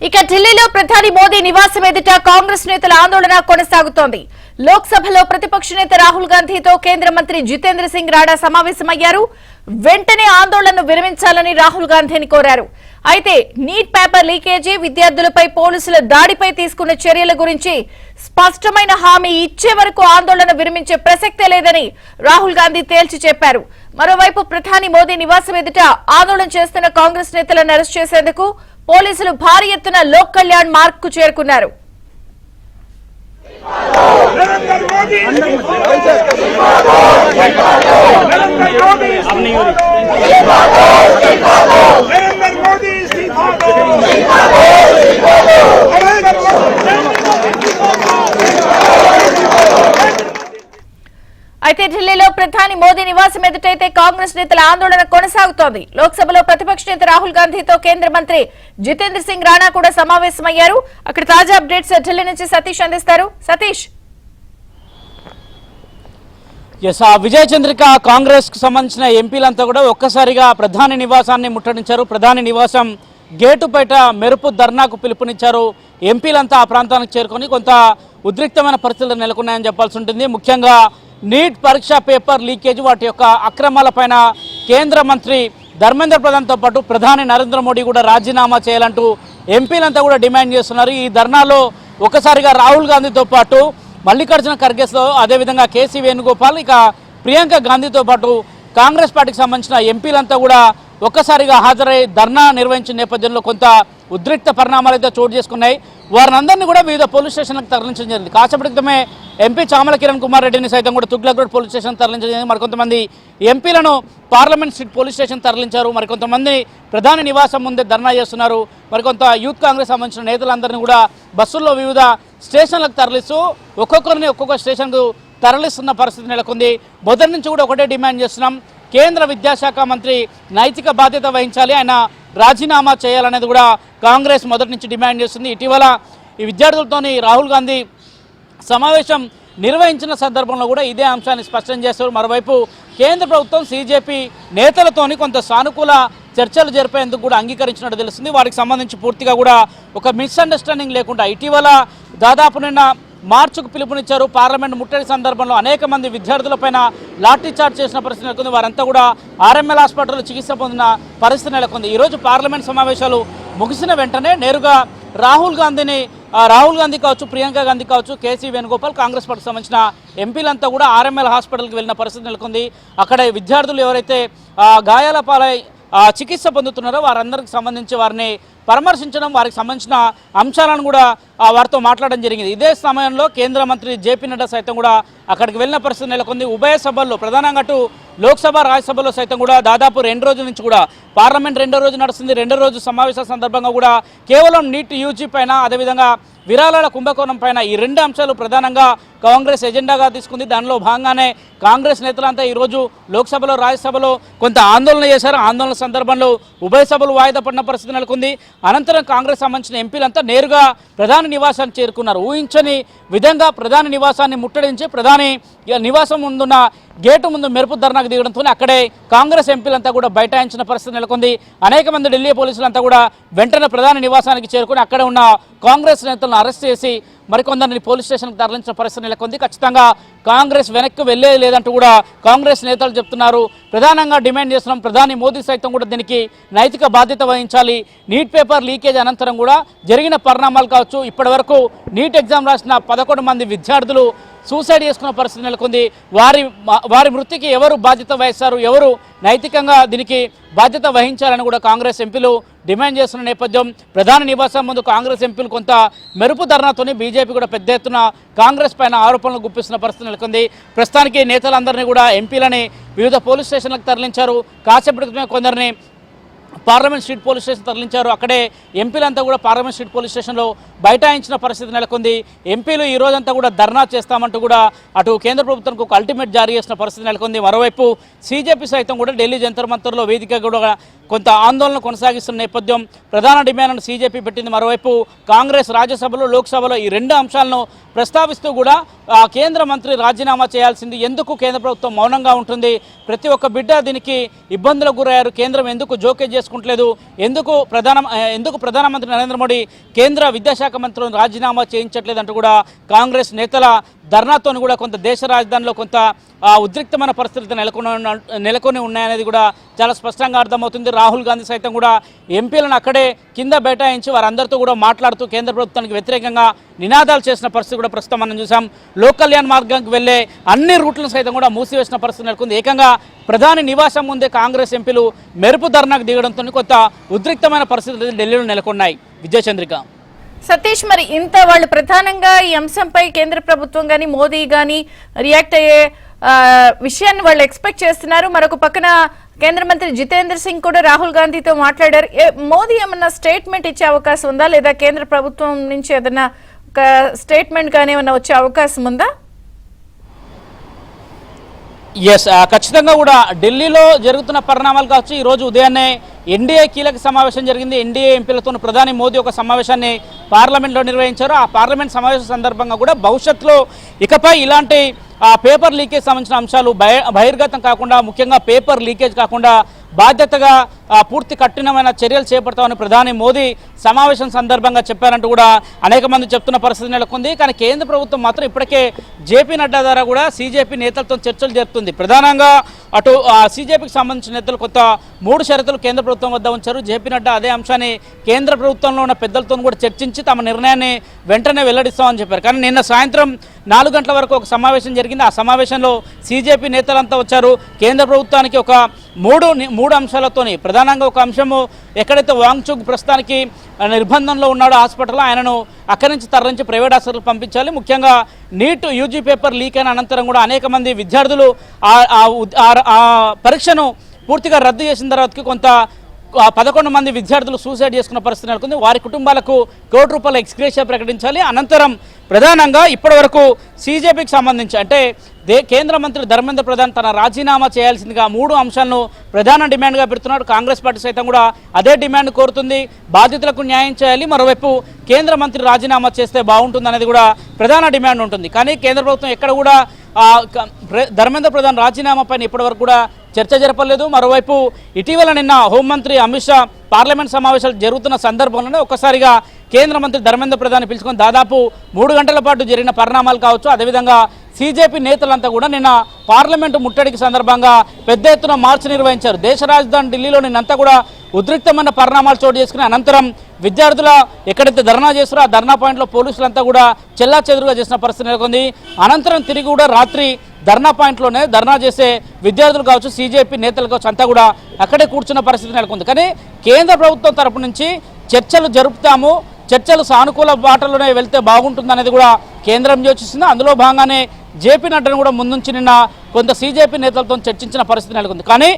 ఇక ఢిల్లీలో ప్రధాని మోదీ నివాసం ఎదుట కాంగ్రెస్ నేతల ఆందోళన కొనసాగుతోంది. లోక్సభలో ప్రతిపక్ష నేత రాహుల్ గాంధీతో కేంద్ర మంత్రి జితేంద్ర సింగ్ రాడా సమావేశమయ్యారు. వెంటనే ఆందోళనను విరమించాలని రాహుల్ గాంధీని కోరారు. అయితే నీట్ పేపర్ లీకేజీ, విద్యార్థులపై పోలీసుల దాడిపై తీసుకున్న చర్యల గురించి స్పష్టమైన హామీ ఇచ్చే వరకు ఆందోళన విరమించే ప్రసక్తే లేదని రాహుల్ గాంధీ తేల్చి చెప్పారు. మరోవైపు ప్రధాని మోదీ నివాసం ఎదుట ఆందోళన చేస్తున్న కాంగ్రెస్ నేతలను అరెస్ట్ చేసేందుకు పోలీసులు భారీ ఎత్తున లోక్ కళ్యాణ్ మార్గ్ కు చేరుకున్నారు. అయితే ఢిల్లీలో ప్రధాని మోదీ నివాసం ఎదుటైతే కాంగ్రెస్ నేతల ఆందోళన కొనసాగుతోంది. లోక్సభలో ప్రతిపక్ష నేత రాహుల్ గాంధీతో కేంద్ర మంత్రి జితేంద్ర సింగ్ రాణా కూడా సమావేశమయ్యారు. అక్కడ తాజా అప్డేట్స్ ఢిల్లీ నుంచి సతీష్ అందిస్తారు. సతీష్, విజయ్ చంద్రిక కాంగ్రెస్ కు సంబంధించిన ఎంపీలంతా కూడా ఒక్కసారిగా ప్రధాని నివాసాన్ని ముట్టడించారు. ప్రధాని నివాసం గేటు బయట మెరుపు ధర్నాకు పిలుపునిచ్చారు. ఎంపీలంతా ఆ ప్రాంతానికి చేరుకొని కొంత ఉద్రిక్తమైన పరిస్థితులు నెలకొన్నాయని చెప్పాల్సి ఉంటుంది. ముఖ్యంగా నీట్ పరీక్ష పేపర్ లీకేజ్, వాటి యొక్క అక్రమాలపైన కేంద్ర మంత్రి ధర్మేంద్ర ప్రధాన్తో పాటు ప్రధాని నరేంద్ర మోడీ కూడా రాజీనామా చేయాలంటూ ఎంపీలంతా కూడా డిమాండ్ చేస్తున్నారు. ఈ ధర్నాలో ఒకసారిగా రాహుల్ గాంధీతో పాటు మల్లికార్జున ఖర్గేతో, అదేవిధంగా కేసీ వేణుగోపాల్, ఇక ప్రియాంక గాంధీతో పాటు కాంగ్రెస్ పార్టీకి సంబంధించిన ఎంపీలంతా కూడా ఒక్కసారిగా హాజరై ధర్నా నిర్వహించిన నేపథ్యంలో కొంత ఉద్రిక్త పరిణామాలు అయితే చోటు చేసుకున్నాయి. వారినందరినీ కూడా వివిధ పోలీస్ స్టేషన్లకు తరలించడం జరిగింది. కాసేపటి క్రితమే ఎంపీ చామల కిరణ్ కుమార్ రెడ్డిని సైతం కూడా తుగ్లక్ రోడ్ పోలీస్ స్టేషన్ తరలించడం జరిగింది. మరికొంతమంది ఎంపీలను పార్లమెంట్ స్ట్రీట్ పోలీస్ స్టేషన్ తరలించారు. మరికొంతమంది ప్రధాని నివాసం ముందే ధర్నా చేస్తున్నారు. మరికొంత యూత్ కాంగ్రెస్ సంబంధించిన నేతలందరినీ కూడా బస్సుల్లో వివిధ స్టేషన్లకు తరలిస్తూ ఒక్కొక్కరిని ఒక్కొక్క స్టేషన్కు తరలిస్తున్న పరిస్థితి నెలకొంది. మొదటి నుంచి కూడా ఒకటే డిమాండ్ చేస్తున్నాం, కేంద్ర విద్యాశాఖ మంత్రి నైతిక బాధ్యత వహించాలి, ఆయన రాజీనామా చేయాలనేది కూడా కాంగ్రెస్ మొదటి నుంచి డిమాండ్ చేస్తుంది. ఇటీవల ఈ విద్యార్థులతోని రాహుల్ గాంధీ సమావేశం నిర్వహించిన సందర్భంలో కూడా ఇదే అంశాన్ని స్పష్టం చేస్తారు. మరోవైపు కేంద్ర ప్రభుత్వం సీజేపీ నేతలతోని కొంత సానుకూల చర్చలు జరిపేందుకు కూడా అంగీకరించినట్టు తెలుస్తుంది. వాటికి సంబంధించి పూర్తిగా కూడా ఒక మిస్అండర్స్టాండింగ్ లేకుండా ఇటీవల దాదాపు నిన్న మార్చుకు పిలుపునిచ్చారు. పార్లమెంట్ ముట్టడి సందర్భంలో అనేక మంది విద్యార్థులపైన లాఠీ చార్జ్ చేసిన పరిస్థితి నెలకొంది. వారంతా కూడా ఆర్ఎంఎల్ హాస్పిటల్లో చికిత్స పొందిన పరిస్థితి నెలకొంది. ఈరోజు పార్లమెంట్ సమావేశాలు ముగిసిన వెంటనే నేరుగా రాహుల్ గాంధీ కావచ్చు, ప్రియాంక గాంధీ కావచ్చు, కేసీ వేణుగోపాల్, కాంగ్రెస్ పార్టీకి సంబంధించిన ఎంపీలంతా కూడా ఆర్ఎంఎల్ హాస్పిటల్కి వెళ్ళిన పరిస్థితి నెలకొంది. అక్కడ విద్యార్థులు ఎవరైతే గాయాల పాలై చికిత్స పొందుతున్నారో వారందరికి సంబంధించి వారిని పరామర్శించడం, వారికి సంబంధించిన అంశాలను కూడా వారితో మాట్లాడడం జరిగింది. ఇదే సమయంలో కేంద్ర మంత్రి జేపీ నడ్డా సైతం కూడా అక్కడికి వెళ్ళిన పరిస్థితి నెలకొంది. ఉభయ సభల్లో ప్రధానంగా అటు లోక్సభ, రాజ్యసభలో సైతం కూడా దాదాపు 2 రోజుల నుంచి కూడా పార్లమెంట్ 2వ రోజు నడుస్తుంది. 2వ రోజు సమావేశాల సందర్భంగా కూడా కేవలం నీట్ యూజీ పైన, అదేవిధంగా విరాళాల కుంభకోణం పైన ఈ 2 అంశాలు ప్రధానంగా కాంగ్రెస్ ఎజెండాగా తీసుకుంది. దానిలో భాగంగానే కాంగ్రెస్ నేతలంతా ఈరోజు లోక్సభలో, రాజ్యసభలో కొంత ఆందోళన చేశారు. ఆందోళన సందర్భంలో ఉభయ సభలు వాయిదా పడిన పరిస్థితి నెలకొంది. అనంతరం కాంగ్రెస్ సంబంధించిన ఎంపీలంతా నేరుగా ప్రధాని నివాసానికి చేరుకున్నారు. ఊహించని విధంగా ప్రధాని నివాసాన్ని ముట్టడించి ప్రధాని నివాసం ముందున్న గేటు ముందు మెరుపు ధర్నాకు దిగడంతో అక్కడే కాంగ్రెస్ ఎంపీలంతా కూడా బైఠాయించిన పరిస్థితి నెలకొంది. అనేక మంది ఢిల్లీ పోలీసులంతా కూడా వెంటనే ప్రధాని నివాసానికి చేరుకుని అక్కడ ఉన్న కాంగ్రెస్ నేతలను అరెస్ట్ చేసి మరికొందరిని పోలీస్ స్టేషన్కి తరలించిన పరిస్థితి నెలకొంది. ఖచ్చితంగా కాంగ్రెస్ వెనక్కి వెళ్లేది లేదంటూ కూడా కాంగ్రెస్ నేతలు చెప్తున్నారు. ప్రధానంగా డిమాండ్ చేస్తున్నాం, ప్రధాని మోదీ సైతం కూడా దీనికి నైతిక బాధ్యత వహించాలి. నీట్ పేపర్ లీకేజ్ అనంతరం కూడా జరిగిన పరిణామాలు కావచ్చు, ఇప్పటి వరకు నీట్ ఎగ్జామ్ రాసిన 11 మంది విద్యార్థులు సూసైడ్ చేసుకున్న పరిస్థితి నెలకొంది. వారి మృతికి ఎవరు బాధ్యత వహిస్తారు, ఎవరు నైతికంగా దీనికి బాధ్యత వహించాలని కూడా కాంగ్రెస్ ఎంపీలు డిమాండ్ చేస్తున్న నేపథ్యం ప్రధాని నివాసం ముందు కాంగ్రెస్ ఎంపీలు కొంత మెరుపు ధర్నాతోని బీజేపీ కూడా పెద్ద ఎత్తున కాంగ్రెస్ పైన ఆరోపణలు గుప్పిస్తున్న పరిస్థితి నెలకొంది. ప్రస్తుతానికి నేతలందరినీ కూడా ఎంపీలని వివిధ పోలీస్ స్టేషన్లకు తరలించారు. కాసేపటి కొందరిని పార్లమెంట్ స్ట్రీట్ పోలీస్ స్టేషన్ తరలించారు. అక్కడే ఎంపీలంతా కూడా పార్లమెంట్ స్ట్రీట్ పోలీస్ స్టేషన్లో బైఠాయించిన పరిస్థితి నెలకొంది. ఎంపీలు ఈ రోజంతా కూడా ధర్నా చేస్తామంటూ కూడా అటు కేంద్ర ప్రభుత్వానికి ఒక అల్టిమేట్ జారీ చేసిన పరిస్థితి నెలకొంది. మరోవైపు సీజేపీ సైతం కూడా ఢిల్లీ జంతర్ మంతర్లో వేదిక కూడా కొంత ఆందోళన కొనసాగిస్తున్న నేపథ్యం ప్రధాన డిమాండ్ను సీజేపీ పెట్టింది. మరోవైపు కాంగ్రెస్ రాజ్యసభలో లోక్సభలో ఈ రెండు అంశాలను ప్రస్తావిస్తూ కూడా కేంద్ర మంత్రి రాజీనామా చేయాల్సింది, ఎందుకు కేంద్ర ప్రభుత్వం మౌనంగా ఉంటుంది, ప్రతి ఒక్క బిడ్డ దీనికి ఇబ్బందులకు గురయ్యారు, కేంద్రం ఎందుకు జోక్యం చేసుకుంటలేదు, ఎందుకు ప్రధానమంత్రి నరేంద్ర మోడీ కేంద్ర విద్యాశాఖ మంత్రులను రాజీనామా చేయించట్లేదు అంటూ కూడా కాంగ్రెస్ నేతల ధర్నాతో కూడా కొంత దేశ రాజధానిలో కొంత ఉద్రిక్తమైన పరిస్థితులు నెలకొని ఉన్నాయనేది కూడా చాలా స్పష్టంగా అర్థమవుతుంది. రాహుల్ గాంధీ సైతం కూడా ఎంపీలను అక్కడే కింద బైఠాయించి వారందరితో కూడా మాట్లాడుతూ కేంద్ర ప్రభుత్వానికి వ్యతిరేకంగా నినాదాలు చేసిన పరిస్థితి కూడా ప్రస్తుతం మనం చూసాం. లోక్ కళ్యాణ్ మార్గానికి వెళ్లే అన్ని రూట్లను సైతం కూడా మూసివేసిన పరిస్థితి నెలకొంది. ఏకంగా ప్రధాని నివాసం ముందే కాంగ్రెస్ ఎంపీలు మెరుపు ధర్నాకు దిగడంతో కొంత ఉద్రిక్తమైన పరిస్థితులు ఢిల్లీలో నెలకొన్నాయి. విజయచంద్రిక, సతీష్, మరి ఇంత వాళ్ళు ప్రధానంగా ఈ అంశంపై కేంద్ర ప్రభుత్వం గాని మోదీ గాని రియాక్ట్ అయ్యే విషయాన్ని వాళ్ళు ఎక్స్పెక్ట్ చేస్తున్నారు. మరొక పక్కన కేంద్ర మంత్రి జితేంద్ర సింగ్ కూడా రాహుల్ గాంధీతో మాట్లాడారు. మోదీ ఏమన్నా స్టేట్మెంట్ ఇచ్చే అవకాశం ఉందా, లేదా కేంద్ర ప్రభుత్వం నుంచి ఏదైనా ఒక స్టేట్మెంట్ కానీ ఏమన్నా వచ్చే అవకాశం ఉందా? ఎస్, ఖచ్చితంగా కూడా ఢిల్లీలో జరుగుతున్న పరిణామాలు కావచ్చు. ఈరోజు ఉదయాన్నే ఎన్డీఏ కీలక సమావేశం జరిగింది. ఎన్డీఏ ఎంపీలతో ప్రధాని మోదీ ఒక సమావేశాన్ని పార్లమెంట్లో నిర్వహించారు. ఆ పార్లమెంట్ సమావేశం సందర్భంగా కూడా భవిష్యత్తులో ఇకపై ఇలాంటి పేపర్ లీకేజ్ సంబంధించిన అంశాలు బహిర్గతం కాకుండా, ముఖ్యంగా పేపర్ లీకేజ్ కాకుండా బాధ్యతగా పూర్తి కఠినమైన చర్యలు చేపడతామని ప్రధాని మోదీ సమావేశం సందర్భంగా చెప్పారంటూ కూడా అనేక మంది చెప్తున్న పరిస్థితి నెలకొంది. కానీ కేంద్ర ప్రభుత్వం మాత్రం ఇప్పటికే జేపీ నడ్డా ద్వారా కూడా సీజేపీ నేతలతో చర్చలు జరుపుతుంది. ప్రధానంగా అటు సీజేపీకి సంబంధించిన నేతలు కొంత 3 షరతులు కేంద్ర ప్రభుత్వం వద్ద ఉంచారు. జేపీ నడ్డా అదే అంశాన్ని కేంద్ర ప్రభుత్వంలో ఉన్న పెద్దలతో కూడా చర్చించి తమ నిర్ణయాన్ని వెంటనే వెల్లడిస్తామని చెప్పారు. కానీ నిన్న సాయంత్రం 4 గంటల వరకు ఒక సమావేశం జరిగింది. ఆ సమావేశంలో సీజేపీ నేతలంతా వచ్చారు. కేంద్ర ప్రభుత్వానికి ఒక మూడు అంశాలతోని ప్రధానంగా ఒక అంశము, ఎక్కడైతే వాంగ్చుక్ ప్రస్తుతానికి నిర్బంధంలో ఉన్నాడో హాస్పిటల్లో ఆయనను అక్కడి నుంచి తరలించి ప్రైవేట్ హాస్పిటల్ పంపించాలి. ముఖ్యంగా నీట్ యూజీ పేపర్ లీక్ అయిన అనంతరం కూడా అనేక మంది విద్యార్థులు ఆ పరీక్షను పూర్తిగా రద్దు చేసిన తర్వాతకి కొంత 11 మంది విద్యార్థులు సూసైడ్ చేసుకున్న పరిస్థితి నెలకొంది. వారి కుటుంబాలకు ₹1 కోటి ఎక్స్గ్రేషియా ప్రకటించాలి. అనంతరం ప్రధానంగా ఇప్పటివరకు సీజేపీకి సంబంధించి అంటే కేంద్ర మంత్రి ధర్మేంద్ర ప్రధాన్ తన రాజీనామా చేయాల్సిందిగా 3 అంశాలను ప్రధాన డిమాండ్గా పెడుతున్నాడు. కాంగ్రెస్ పార్టీ సైతం కూడా అదే డిమాండ్ కోరుతుంది. బాధితులకు న్యాయం చేయాలి, మరోవైపు కేంద్ర మంత్రి రాజీనామా చేస్తే బాగుంటుంది అనేది కూడా ప్రధాన డిమాండ్ ఉంటుంది. కానీ కేంద్ర ప్రభుత్వం ఎక్కడ కూడా ధర్మేంద్ర ప్రధాన్ రాజీనామా పైన ఇప్పటివరకు కూడా చర్చ జరపలేదు. మరోవైపు ఇటీవల నిన్న హోంమంత్రి అమిత్ షా పార్లమెంట్ సమావేశాలు జరుగుతున్న సందర్భంలోనే ఒక్కసారిగా కేంద్ర మంత్రి ధర్మేంద్ర ప్రధాన్ పిలుచుకొని దాదాపు 3 గంటల పాటు జరిగిన పరిణామాలు కావచ్చు. అదేవిధంగా సీజేపీ నేతలంతా కూడా నిన్న పార్లమెంటు ముట్టడికి సందర్భంగా పెద్ద ఎత్తున మార్చ్ నిర్వహించారు. దేశ రాజధాని ఢిల్లీలో నిన్నంతా కూడా ఉద్రిక్తమైన పరిణామాలు చోటు చేసుకుని అనంతరం విద్యార్థుల ఎక్కడైతే ధర్నా చేస్తారో ఆ ధర్నా పాయింట్లో పోలీసులంతా కూడా చెల్లాచెదురుగా చేసిన పరిస్థితి నెలకొంది. అనంతరం తిరిగి కూడా రాత్రి ధర్నా పాయింట్లోనే ధర్నా చేసే విద్యార్థులు కావచ్చు, సీజేపీ నేతలు కావచ్చు, అంతా కూడా అక్కడే కూర్చున్న పరిస్థితి నెలకొంది. కానీ కేంద్ర ప్రభుత్వం తరపు నుంచి చర్చలు జరుపుతాము, చర్చలు సానుకూల బాటలోనే వెళ్తే బాగుంటుందనేది కూడా కేంద్రం యోచిస్తుంది. అందులో భాగంగానే జేపీ నడ్డాను కూడా ముందుంచి నిన్న కొంత సీజేపీ నేతలతో చర్చించిన పరిస్థితి నెలకొంది. కానీ